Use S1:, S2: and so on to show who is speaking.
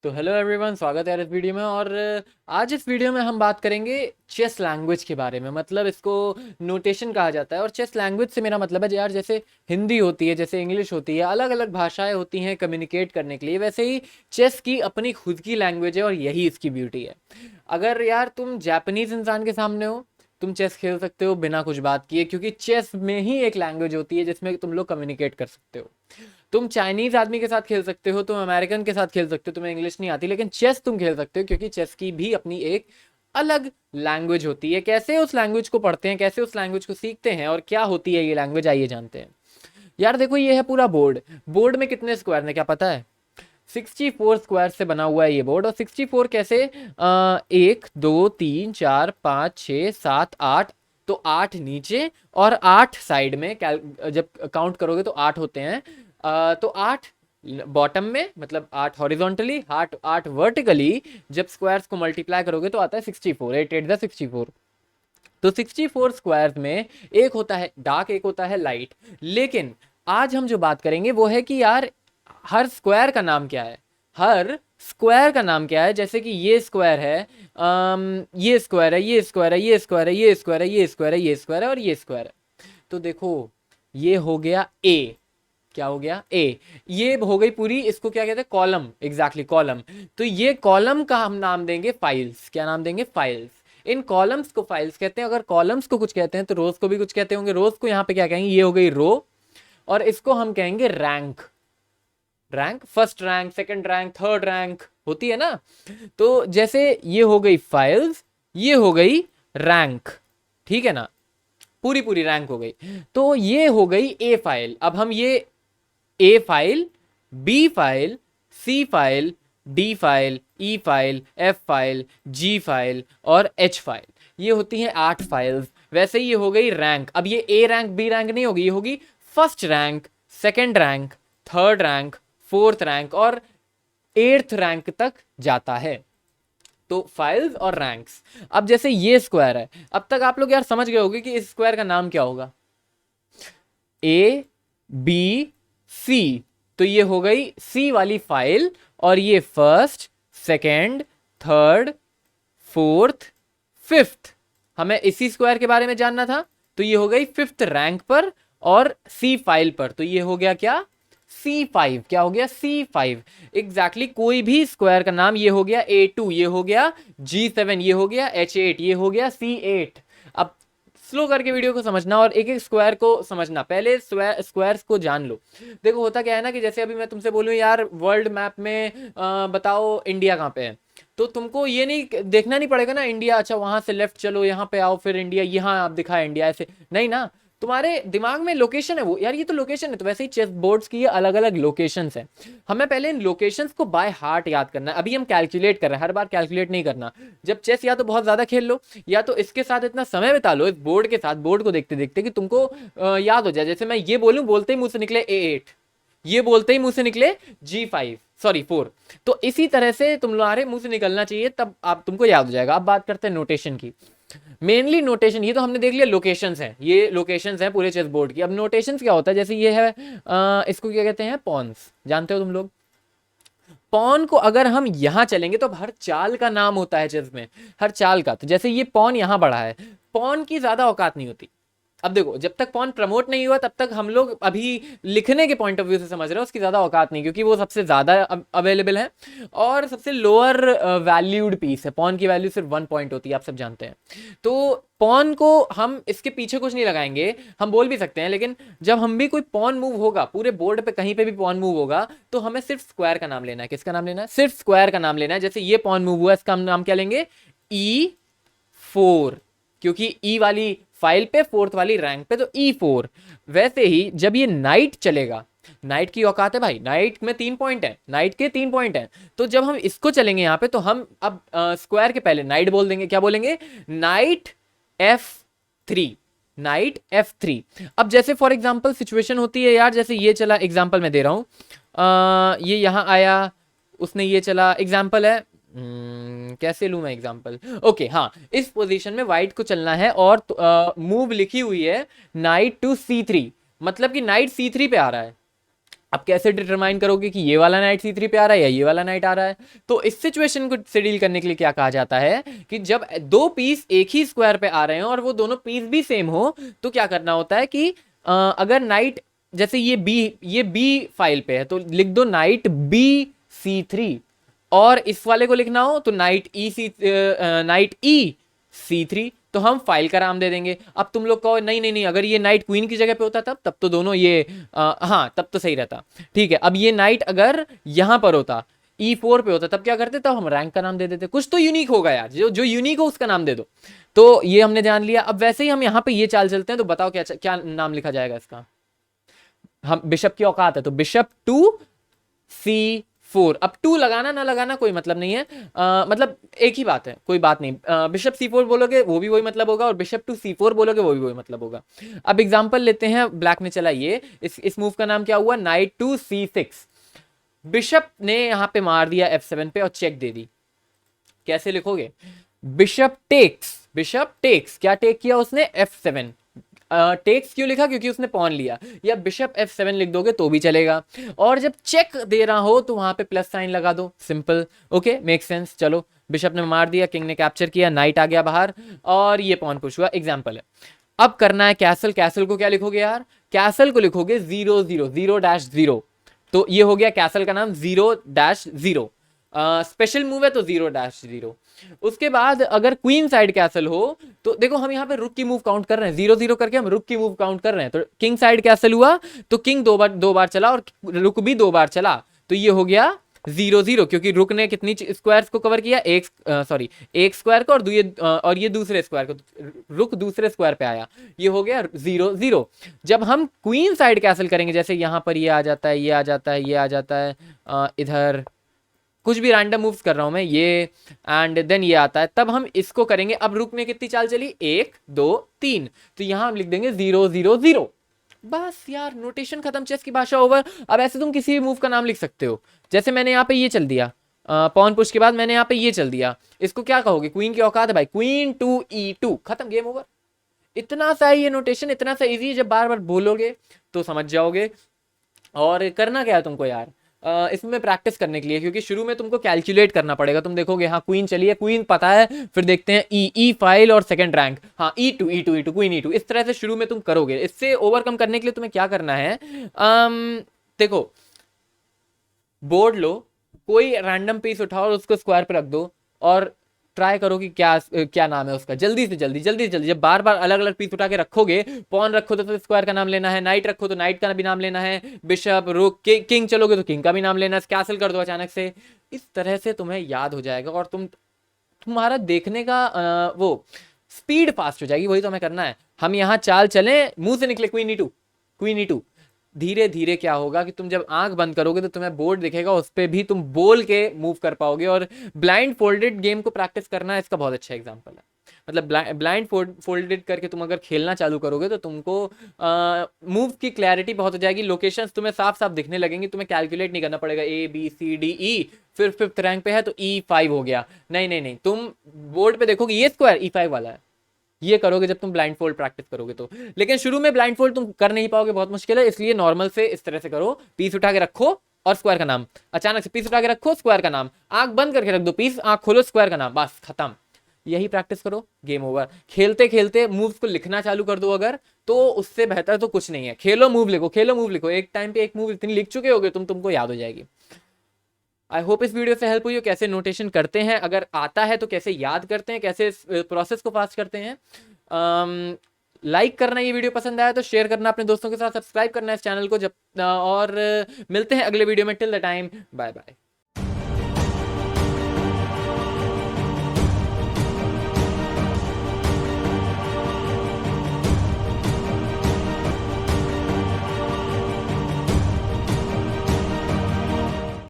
S1: तो hello everyone, स्वागत है यार इस वीडियो में। और आज इस वीडियो में हम बात करेंगे चेस लैंग्वेज के बारे में। मतलब इसको नोटेशन कहा जाता है। और चेस लैंग्वेज से मेरा मतलब है यार, जैसे हिंदी होती है, जैसे इंग्लिश होती है, अलग अलग भाषाएं होती हैं कम्युनिकेट करने के लिए, वैसे ही चेस की अपनी खुद की लैंग्वेज है और यही इसकी ब्यूटी है। अगर यार तुम जापानीज इंसान के सामने हो, तुम चेस खेल सकते हो बिना कुछ बात किए, क्योंकि चेस में ही एक लैंग्वेज होती है जिसमें तुम लोग कम्युनिकेट कर सकते हो। तुम चाइनीज आदमी के साथ खेल सकते हो, तुम अमेरिकन के साथ खेल सकते हो, तुम्हें इंग्लिश नहीं आती, लेकिन चेस तुम खेल सकते हो, क्योंकि चेस की भी अपनी एक अलग लैंग्वेज होती है। कैसे उस लैंग्वेज को पढ़ते हैं, कैसे उस लैंग्वेज को सीखते हैं और क्या होती है ये लैंग्वेज, आइए जानते हैं। यार देखो, ये है पूरा बोर्ड। बोर्ड में कितने स्क्वायर है क्या पता है? 64 स्क्वायर से बना हुआ है ये बोर्ड। और 64 कैसे? 1 2 3 4 5 6 7 8। तो 8 नीचे और 8 साइड में, जब काउंट करोगे तो 8 होते हैं। तो 8 बॉटम में, मतलब 8 हॉरिजॉन्टली, 8 वर्टिकली। जब स्क्वायर्स को मल्टीप्लाई करोगे तो आता है 64। 8 8 64। तो 64 स्क्वायर्स में एक होता है डार्क, एक होता है लाइट। लेकिन आज हम जो बात करेंगे वो है कि यार हर स्क्वायर का नाम क्या है। हर स्क्वायर का नाम क्या है। जैसे कि ये स्क्वायर है, ये स्क्वायर है, ये स्क्वायर है, ये स्क्वायर है, ये स्क्वायर है, ये स्क्वायर है, ये स्क्वायर है और ये स्क्वायर है। तो देखो, ये हो गया ए। क्या हो गया? ए। ये हो गई पूरी, इसको क्या कहते हैं? कॉलम। Exactly, column. तो ये कॉलम का हम नाम देंगे फाइल्स। क्या नाम देंगे? फाइल्स। इन कॉलम्स को फाइल्स कहते हैं। अगर कॉलम्स को कुछ कहते हैं तो रोज को भी कुछ कहते होंगे। रोज को यहाँ पे क्या कहेंगे? ये हो गई रो। और इसको हम कहेंगे rank. Rank, first rank, second rank, third rank होती है ना। तो जैसे ये हो गई फाइल्स, ये हो गई रैंक। ठीक है ना? पूरी पूरी रैंक हो गई। तो ये हो गई ए फाइल। अब हम ये ए फाइल, बी फाइल, सी फाइल, डी फाइल, ई फाइल, एफ फाइल, जी फाइल और एच फाइल, ये होती हैं 8 फाइल्स। वैसे ही ये हो गई रैंक। अब ये ए रैंक बी रैंक नहीं होगी, ये होगी first rank, second rank, third rank, fourth rank और एट्थ रैंक तक जाता है। तो फाइल्स और रैंक्स। अब जैसे ये स्क्वायर है, अब तक आप लोग यार समझ गए होंगे कि इस स्क्वायर का नाम क्या होगा। A B C. तो ये हो गई सी वाली फाइल। और ये first, second, third, fourth, fifth. हमें इसी स्क्वायर के बारे में जानना था। तो ये हो गई फिफ्थ रैंक पर और सी फाइल पर। तो ये हो गया क्या? C5। क्या हो गया? C5। एग्जैक्टली, कोई भी स्क्वायर का नाम। ये हो गया A2, ये हो गया G7, ये हो गया H8, ये हो गया C8। अब स्लो करके वीडियो को समझना और एक एक स्क्वायर को समझना। पहले स्क्वायर्स को जान लो। देखो होता क्या है ना, कि जैसे अभी मैं तुमसे बोलूं यार वर्ल्ड मैप में बताओ इंडिया कहाँ पे है। तो तुमको ये नहीं देखना नहीं पड़ेगा ना इंडिया, अच्छा वहां से लेफ्ट चलो, यहाँ पे आओ, फिर इंडिया, यहाँ आप दिखा इंडिया, ऐसे नहीं ना। तुम्हारे दिमाग में लोकेशन है वो, यार ये तो लोकेशन है। तो वैसे ही चेस बोर्ड्स की ये अलग अलग लोकेशंस हैं। हमें पहले इन लोकेशंस को बाय हार्ट याद करना है। अभी हम कैलकुलेट कर रहे हैं, हर बार कैलकुलेट नहीं करना। जब चेस या तो बहुत ज्यादा खेल लो, या तो इसके साथ इतना समय बिता लो, इस बोर्ड के साथ, बोर्ड को देखते देखते, कि तुमको याद हो जाए। जैसे मैं ये बोलूं, बोलते ही मुंह से निकले A8, ये बोलते ही मुंह से निकले G5, सॉरी 4। तो इसी तरह से तुम्हारे मुंह से निकलना चाहिए, तब आप तुमको याद हो जाएगा। अब बात करते हैं नोटेशन की। मेनली नोटेशन, ये तो हमने देख लिया लोकेशंस हैं, ये लोकेशंस हैं पूरे चेस बोर्ड की। अब नोटेशंस क्या होता है? जैसे ये है, इसको क्या कहते हैं? पॉन्स। जानते हो तुम लोग? पॉन को अगर हम यहां चलेंगे तो हर चाल का नाम होता है चेस में, हर चाल का। तो जैसे ये पॉन यहां बढ़ा है, पॉन की ज्यादा औकात नहीं होती। अब देखो, जब तक पॉन प्रमोट नहीं हुआ तब तक हम लोग अभी लिखने के पॉइंट ऑफ व्यू से समझ रहे हो, उसकी ज्यादा औकात नहीं, क्योंकि वो सबसे ज्यादा अवेलेबल है और सबसे लोअर वैल्यूड पीस है। पॉन की वैल्यू सिर्फ 1 पॉइंट होती है, आप सब जानते हैं। तो पॉन को हम इसके पीछे कुछ नहीं लगाएंगे, हम बोल भी सकते हैं, लेकिन जब हम भी कोई पॉन मूव होगा पूरे बोर्ड पे, कहीं पे भी पॉन मूव होगा, तो हमें सिर्फ स्क्वायर का नाम लेना है। किसका नाम लेना है? सिर्फ स्क्वायर का नाम लेना है। जैसे ये पॉन मूव हुआ, इसका हम नाम क्या लेंगे? E4, क्योंकि ई वाली फाइल पे, फोर्थ वाली रैंक पे, तो E4। वैसे ही जब ये नाइट चलेगा, नाइट की औकात है भाई, नाइट में 3 पॉइंट है, नाइट के 3 पॉइंट है। तो जब हम इसको चलेंगे यहाँ पे, तो हम अब स्क्वायर के पहले नाइट बोल देंगे। क्या बोलेंगे? Night F3। Night F3। अब जैसे फॉर एग्जाम्पल सिचुएशन होती है यार, जैसे ये चला, एग्जाम्पल मैं दे रहा हूं, ये यहां आया, उसने ये चला, एग्जाम्पल है। कैसे लूं मैं एग्जाम्पल? ओके, हाँ, इस पोजीशन में व्हाइट को चलना है और मूव लिखी हुई है नाइट टू C3, मतलब कि नाइट C3 पे आ रहा है। अब कैसे डिटरमाइन करोगे कि ये वाला नाइट C3 पे आ रहा है या ये वाला नाइट आ रहा है? तो इस सिचुएशन को से डील करने के लिए क्या कहा जाता है कि जब दो पीस एक ही स्क्वायर पे आ रहे हैं और वो दोनों पीस भी सेम हो, तो क्या करना होता है कि अगर नाइट, जैसे ये बी फाइल पे है तो लिख दो नाइट BC3, और इस वाले को लिखना हो तो नाइट EC3, तो हम फाइल का नाम दे देंगे। अब तुम लोग कहो नहीं नहीं नहीं, अगर ये नाइट क्वीन की जगह पे होता तब तो दोनों ये हाँ तब तो सही रहता। ठीक है, अब ये नाइट अगर यहां पर होता E4 पे होता तब क्या करते, तब हम रैंक का नाम दे देते। कुछ तो यूनिक होगा यार, जो जो यूनिक हो उसका नाम दे दो। तो ये हमने जान लिया। अब वैसे ही हम यहाँ पे ये चाल चलते हैं, तो बताओ क्या क्या नाम लिखा जाएगा इसका। हम बिशप की औकात है तो बिशप टू C4। अब टू लगाना ना लगाना कोई मतलब नहीं है, मतलब एक ही बात है, कोई बात नहीं। बिशप C4 बोलोगे वो भी वही मतलब होगा, और बिशप टू C4 बोलोगे वो भी वही मतलब होगा। अब एग्जांपल लेते हैं, ब्लैक ने चला ये, इस मूव का नाम क्या हुआ, नाइट टू C6। बिशप ने यहां पे मार दिया F7 पे और चेक दे दी। कैसे लिखोगे, बिशप टेक्स, क्या टेक किया उसने, F7। टेक्स क्यों लिखा, क्योंकि उसने पॉन लिया। या बिशप F7 लिख दोगे तो भी चलेगा। और जब चेक दे रहा हो तो वहां पे प्लस साइन लगा दो, सिंपल। Okay, make sense. चलो, बिशप ने मार दिया, किंग ने कैप्चर किया, नाइट आ गया बाहर, और ये पॉन पुश हुआ। एग्जाम्पल है। अब करना है कैसल। कैसल को क्या लिखोगे यार, कैसल को लिखोगे 0-0 तो ये हो गया कैसल का नाम 0-0। स्पेशल मूव है तो 0-0। उसके बाद अगर क्वीन साइड कैसल हो तो देखो, हम यहाँ पे रुक की मूव काउंट कर रहे हैं, 0-0 करके हम रुक की मूव काउंट कर रहे हैं। तो किंग साइड कैसल हुआ तो किंग दो बार चला और रुक भी 2 बार चला, तो ये हो गया 0-0, क्योंकि रुक ने कितनी स्क्वायर्स को कवर किया, एक स्क्वायर को, और ये दूसरे स्क्वायर को, रुक दूसरे स्क्वायर पे आया, ये हो गया 0-0। जब हम क्वीन साइड कैसल करेंगे, जैसे यहां पर ये आ जाता है, ये आ जाता है, ये आ जाता है, इधर कुछ भी रैंडम मूव्स कर रहा हूं मैं, ये एंड देन ये आता है, तब हम इसको करेंगे। अब रुक ने कितनी चाल चली, 1-2-3, तो यहां हम लिख देंगे 0-0-0। बस यार, नोटेशन खत्म, चेस की भाषा ओवर। अब ऐसे तुम किसी भी मूव का नाम लिख सकते हो, जैसे मैंने यहाँ पे ये चल दिया, पॉन पुश के बाद मैंने यहाँ पे ये चल दिया, इसको क्या कहोगे, क्वीन की औकात है भाई, क्वीन टू E2, खत्म, गेम ओवर। इतना सा ये नोटेशन, इतना सा इजी है, जब बार बार बोलोगे तो समझ जाओगे। और करना क्या है तुमको यार, इसमें प्रैक्टिस करने के लिए, क्योंकि शुरू में तुमको कैलकुलेट करना पड़ेगा। तुम देखोगे हाँ क्वीन चली है, क्वीन पता है, फिर देखते हैं ई फाइल और सेकंड रैंक, हाँ E2 क्वीन E2, इस तरह से शुरू में तुम करोगे। इससे ओवरकम करने के लिए तुम्हें क्या करना है, देखो, बोर्ड लो, कोई रैंडम पीस उठाओ और उसको स्क्वायर पे रख दो, और ट्राई करो कि क्या क्या नाम है उसका, जल्दी से जल्दी। जब बार बार अलग अलग पीस उठा के रखोगे, पॉन रखो तो स्क्वायर का नाम लेना है, नाइट रखो तो नाइट का भी नाम लेना है, बिशप रुक किंग चलोगे तो किंग का भी नाम लेना है, कैसल कर दो अचानक से, इस तरह से तुम्हें याद हो जाएगा, और तुम्हारा देखने का वो स्पीड फास्ट हो जाएगी। वही तो हमें करना है। हम यहाँ चाल चले, मुंह से निकले क्वीन E2, धीरे धीरे क्या होगा कि तुम जब आंख बंद करोगे तो तुम्हें बोर्ड दिखेगा, उस पर भी तुम बोल के मूव कर पाओगे। और ब्लाइंड फोल्डेड गेम को प्रैक्टिस करना इसका बहुत अच्छा एग्जांपल है। मतलब ब्लाइंड फोल्डेड करके तुम अगर खेलना चालू करोगे तो तुमको मूव की क्लैरिटी बहुत हो जाएगी, लोकेशंस तुम्हें साफ साफ दिखने लगेंगी, तुम्हें कैलकुलेट नहीं करना पड़ेगा ABCDE, फिर 5th रैंक पे है तो E5 हो गया। नहीं, तुम बोर्ड पे देखोगे ये स्क्वायर E5 वाला है, ये करोगे जब तुम ब्लाइंड फोल्ड प्रैक्टिस करोगे तो। लेकिन शुरू में ब्लाइंड फोल्ड तुम कर नहीं पाओगे, बहुत मुश्किल है, इसलिए नॉर्मल से इस तरह से करो, पीस उठा के रखो और स्क्वायर का नाम, अचानक से पीस उठा के रखो, स्क्वायर का नाम, आंख बंद करके रख दो, पीस, आंख खोलो, स्क्वायर का नाम, बस खत्म। यही प्रैक्टिस करो, गेम ओवर। खेलते खेलते मूव्स को लिखना चालू कर दो अगर, तो उससे बेहतर तो कुछ नहीं है। खेलो मूव लिखो, एक टाइम पे एक मूव इतनी लिख चुके होगे तुमको याद हो जाएगी। आई होप इस वीडियो से हेल्प हुई हो, कैसे नोटेशन करते हैं, अगर आता है तो कैसे याद करते हैं, कैसे प्रोसेस को फास्ट करते हैं। लाइक करना, ये वीडियो पसंद आया तो शेयर करना अपने दोस्तों के साथ, सब्सक्राइब करना इस चैनल को, जब और मिलते हैं अगले वीडियो में। Till the time, bye bye.